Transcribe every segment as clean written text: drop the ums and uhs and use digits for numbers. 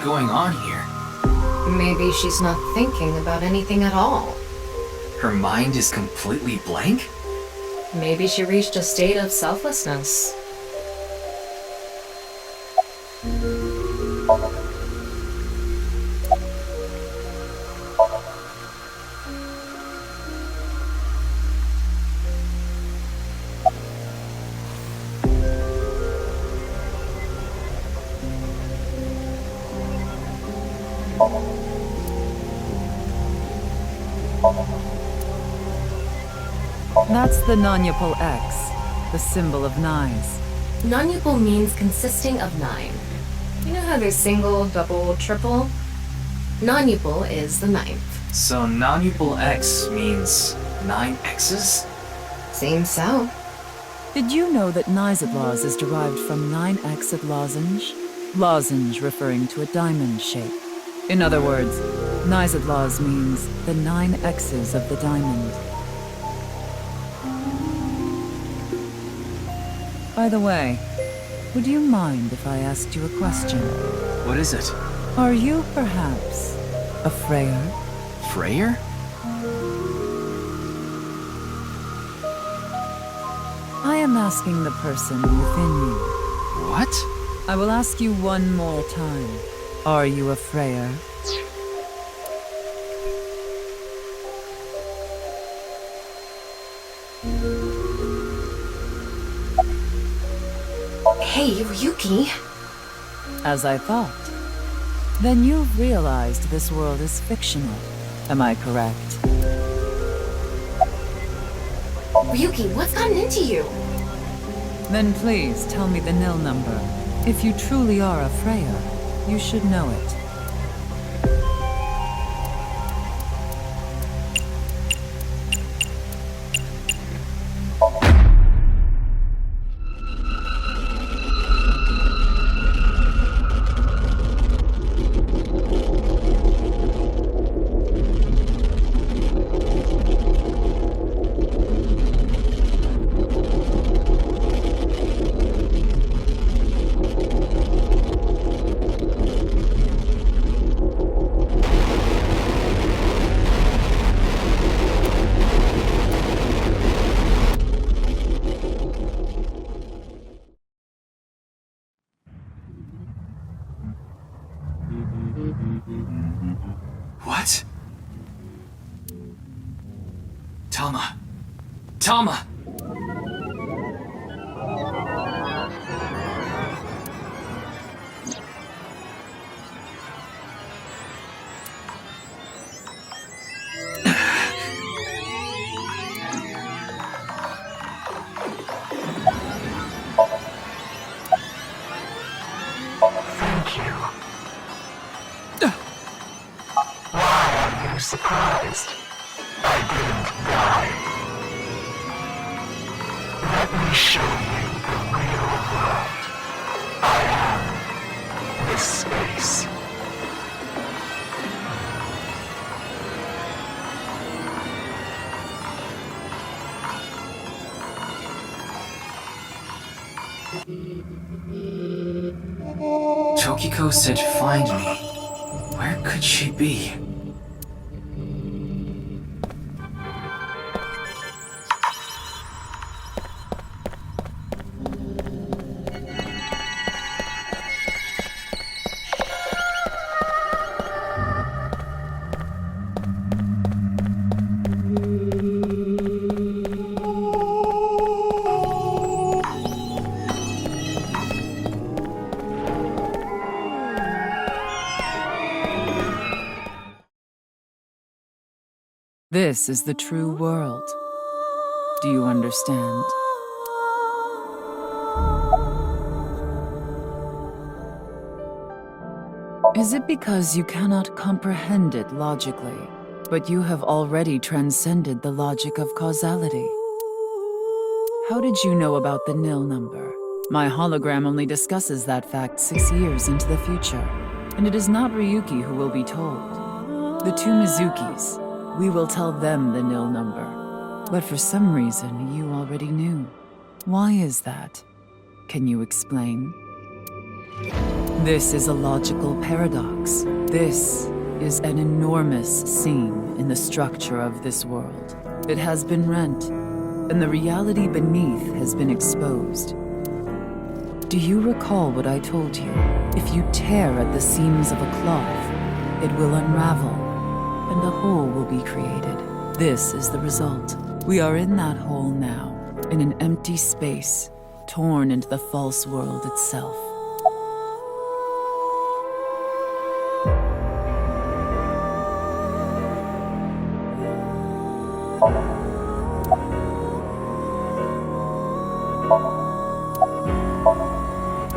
going on here? Maybe she's not thinking about anything at all. Her mind is completely blank? Maybe she reached a state of selflessness. That's the non-Yapal X, the symbol of nines. Non-Yapal means consisting of 9. You know how there's single, double, triple? Non-Yapal is the 9th. So non-Upal X means 9 X's? Seems so. Did you know that Nizadlaws is derived from 9-exed lozenge? Lozenge referring to a diamond shape. In other words, Nizadlaws means the 9 X's of the diamond. By the way, would you mind if I asked you a question? What is it? Are you perhaps a Frayer? Frayer? I am asking the person within you. What? I will ask you one more time. Are you a Frayer? Hey, Ryuki. As I thought. Then you've realized this world is fictional. Am I correct? Ryuki, what's gotten into you? Then please tell me the nil number. If you truly are a Frayer, you should know it. What? Tama. Tama! Thank you. Why are you surprised? I didn't die. Let me show you the real world. I am this space. Tokiko said find me. Where could she be? This is the true world. Do you understand? Is it because you cannot comprehend it logically, but you have already transcended the logic of causality? How did you know about the nil number? My hologram only discusses that fact 6 years into the future, and it is not Ryuki who will be told. The two Mizukis, we will tell them the nil number. But for some reason, you already knew. Why is that? Can you explain? This is a logical paradox. This is an enormous seam in the structure of this world. It has been rent, and the reality beneath has been exposed. Do you recall what I told you? If you tear at the seams of a cloth, it will unravel, and a hole will be created. This is the result. We are in that hole now, in an empty space, torn into the false world itself.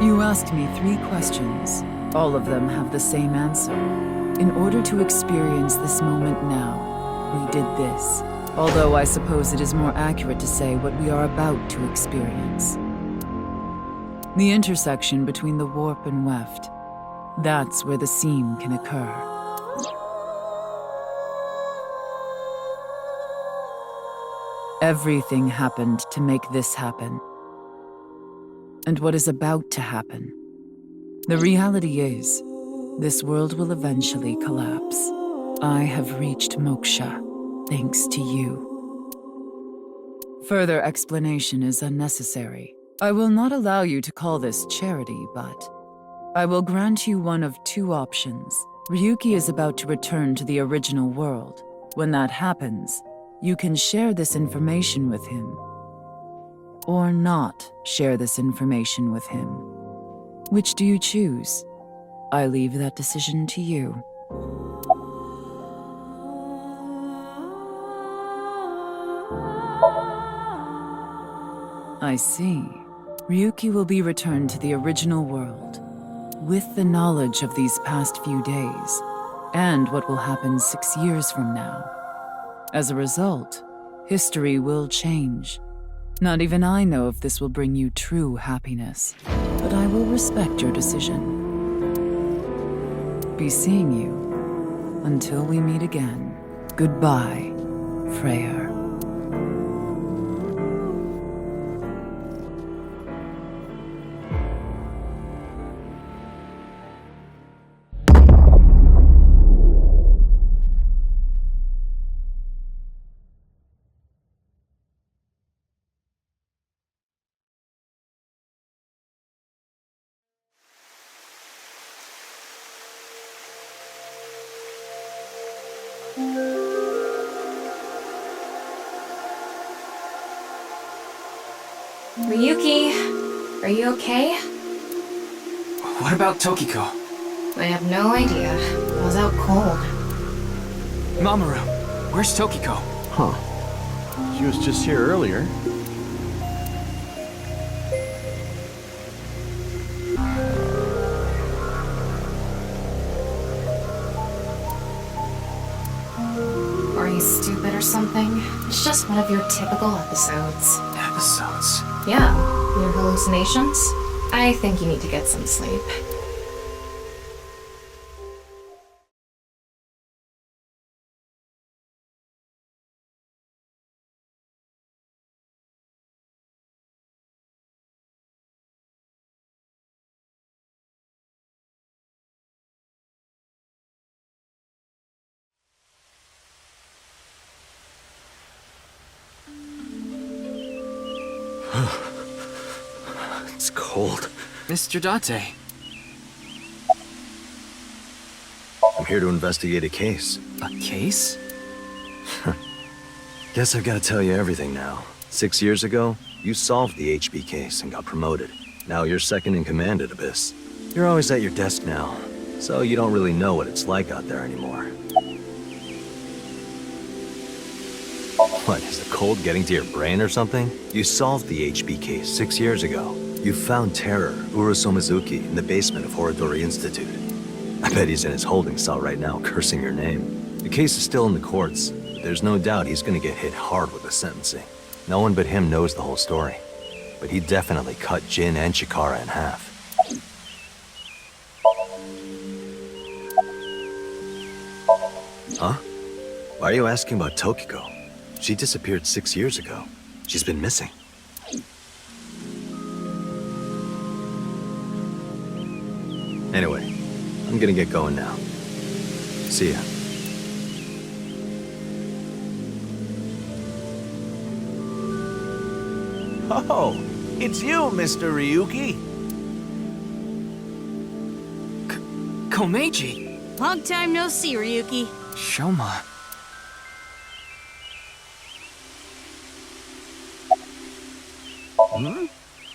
You asked me 3 questions. All of them have the same answer. In order to experience this moment now, we did this. Although I suppose it is more accurate to say what we are about to experience. The intersection between the warp and weft. That's where the seam can occur. Everything happened to make this happen. And what is about to happen. The reality is, this world will eventually collapse. I have reached moksha, thanks to you. Further explanation is unnecessary. I will not allow you to call this charity, but I will grant you one of 2 options. Ryuki is about to return to the original world. When that happens, you can share this information with him. Or not share this information with him. Which do you choose? I leave that decision to you. I see. Ryuki will be returned to the original world, with the knowledge of these past few days, and what will happen 6 years from now. As a result, history will change. Not even I know if this will bring you true happiness, but I will respect your decision. Be seeing you until we meet again. Goodbye, Frayer. Ryuki, are you okay? What about Tokiko? I have no idea. I was out cold. Mamoru, where's Tokiko? Huh. She was just here earlier. Are you stupid or something? It's just one of your typical episodes. Episodes? Yeah, your hallucinations? I think you need to get some sleep. It's cold. Mr. Date. I'm here to investigate a case. A case? Guess I've got to tell you everything now. 6 years ago, you solved the HB case and got promoted. Now you're second in command at Abyss. You're always at your desk now, so you don't really know what it's like out there anymore. What, is the cold getting to your brain or something? You solved the HB case 6 years ago. You found Terror, Urusomizuki, in the basement of Horodori Institute. I bet he's in his holding cell right now, cursing your name. The case is still in the courts, but there's no doubt he's gonna get hit hard with the sentencing. No one but him knows the whole story. But he definitely cut Jin and Chikara in half. Huh? Why are you asking about Tokiko? She disappeared 6 years ago. She's been missing. Anyway, I'm gonna get going now. See ya. Oh, it's you, Mr. Ryuki. Komeiji! Long time no see, Ryuki. Shoma.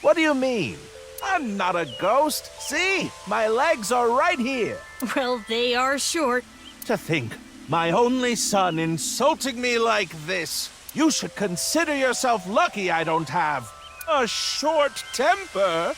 What do you mean? I'm not a ghost. See, my legs are right here. Well, they are short. To think, my only son insulting me like this. You should consider yourself lucky I don't have a short temper.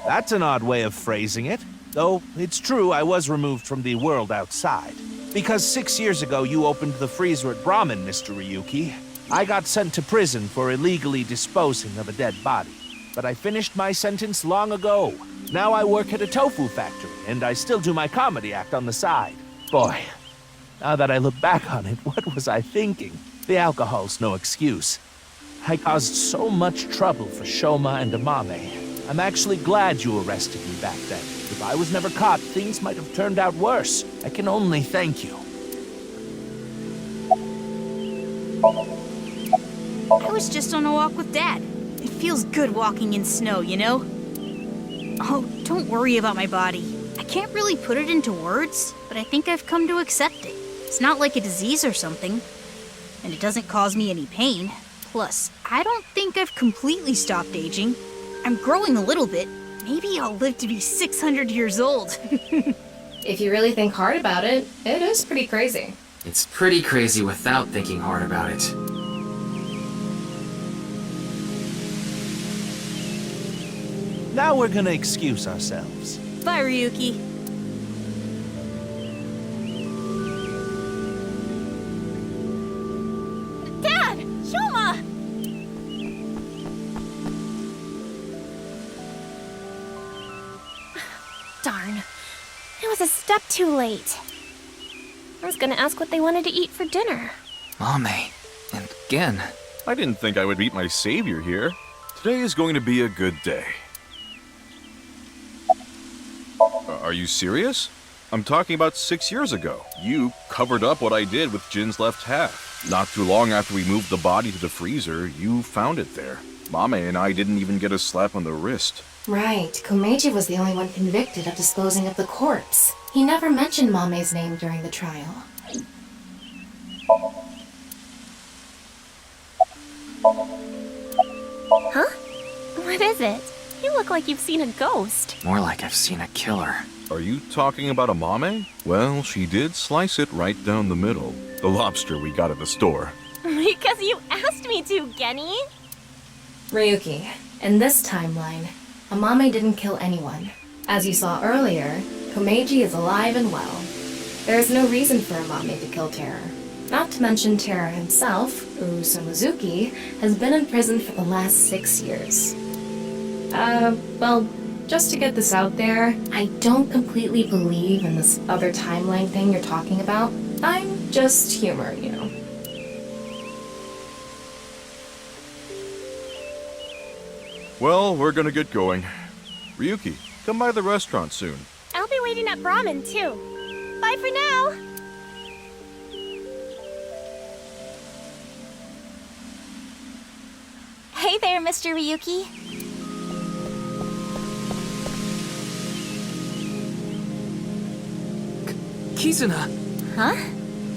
That's an odd way of phrasing it. Though, it's true I was removed from the world outside. Because 6 years ago you opened the freezer at Brahmin, Mr. Ryuki. I got sent to prison for illegally disposing of a dead body. But I finished my sentence long ago. Now I work at a tofu factory, and I still do my comedy act on the side. Boy, now that I look back on it, what was I thinking? The alcohol's no excuse. I caused so much trouble for Shoma and Amame. I'm actually glad you arrested me back then. If I was never caught, things might have turned out worse. I can only thank you. I was just on a walk with Dad. It feels good walking in snow, you know? Oh, don't worry about my body. I can't really put it into words, but I think I've come to accept it. It's not like a disease or something. And it doesn't cause me any pain. Plus, I don't think I've completely stopped aging. I'm growing a little bit. Maybe I'll live to be 600 years old. If you really think hard about it, it is pretty crazy. It's pretty crazy without thinking hard about it. Now we're gonna excuse ourselves. Bye, Ryuki. Dad! Shoma! Darn. I was a step too late. I was gonna ask what they wanted to eat for dinner. Mame. And again. I didn't think I would meet my savior here. Today is going to be a good day. Are you serious? I'm talking about 6 years ago. You covered up what I did with Jin's left half. Not too long after we moved the body to the freezer, you found it there. Mame and I didn't even get a slap on the wrist. Right, Komeiji was the only one convicted of disposing of the corpse. He never mentioned Mame's name during the trial. Huh? What is it? You look like you've seen a ghost. More like I've seen a killer. Are you talking about a Mame? Well, she did slice it right down the middle. The lobster we got at the store. Because you asked me to, Genny. Ryuki, in this timeline, Amame didn't kill anyone. As you saw earlier, Komeiji is alive and well. There is no reason for Amame to kill Terror. Not to mention Terror himself, Urusumizuki, has been in prison for the last 6 years. Well, just to get this out there, I don't completely believe in this other timeline thing you're talking about. I'm just humor, you know. Well, we're gonna get going. Ryuki, come by the restaurant soon. I'll be waiting at Brahmin, too. Bye for now. Hey there, Mr. Ryuki. Kizuna! Huh?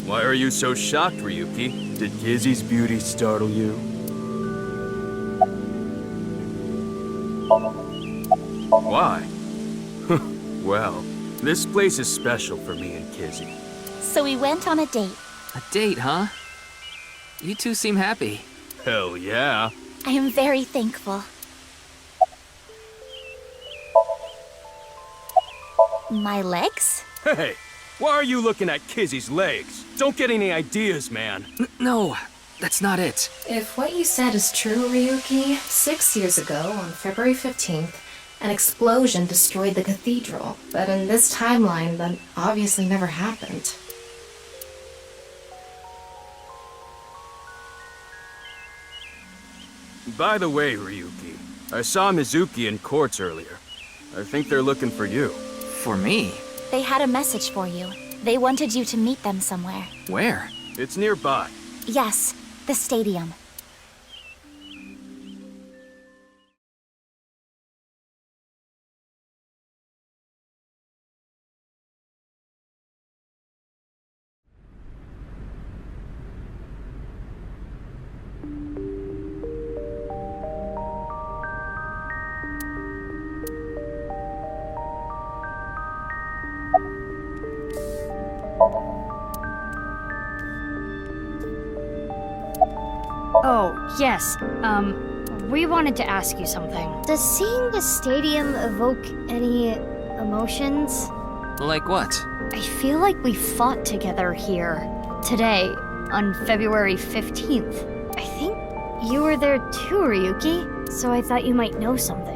Why are you so shocked, Ryuki? Did Kizzy's beauty startle you? Why? Well, this place is special for me and Kizzy. So we went on a date. A date, huh? You two seem happy. Hell yeah. I am very thankful. My legs? Hey, why are you looking at Kizzy's legs? Don't get any ideas, man. No, that's not it. If what you said is true, Ryuki, 6 years ago, on February 15th, an explosion destroyed the cathedral. But in this timeline, that obviously never happened. By the way, Ryuki, I saw Mizuki in courts earlier. I think they're looking for you. For me? They had a message for you. They wanted you to meet them somewhere. Where? It's nearby. Yes, the stadium. Oh, yes. We wanted to ask you something. Does seeing the stadium evoke any emotions? Like what? I feel like we fought together here today on February 15th. I think you were there too, Ryuki, so I thought you might know something.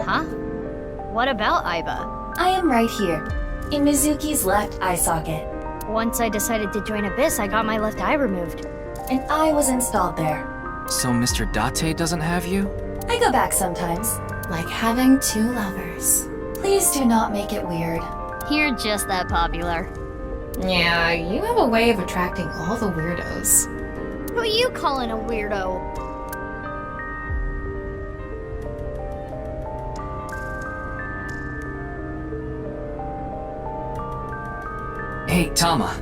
Huh? What about Aiba? I am right here, in Mizuki's left eye socket, Once I decided to join Abyss, I got my left eye removed. and I was installed there. So Mr. Date doesn't have you? I go back sometimes, like having two lovers. Please do not make it weird. You're just that popular. Yeah, you have a way of attracting all the weirdos. Who are you calling a weirdo? Hey, Tama.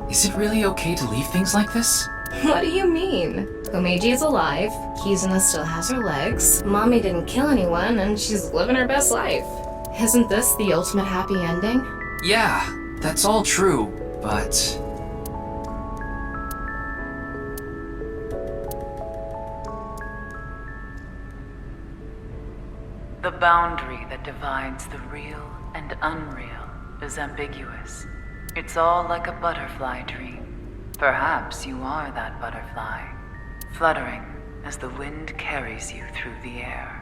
Is it really okay to leave things like this? What do you mean? Komeiji is alive, Kizuna still has her legs, Mommy didn't kill anyone, and she's living her best life. Isn't this the ultimate happy ending? Yeah, that's all true, but... The boundary that divides the real and unreal is ambiguous. It's all like a butterfly dream. Perhaps you are that butterfly, fluttering as the wind carries you through the air.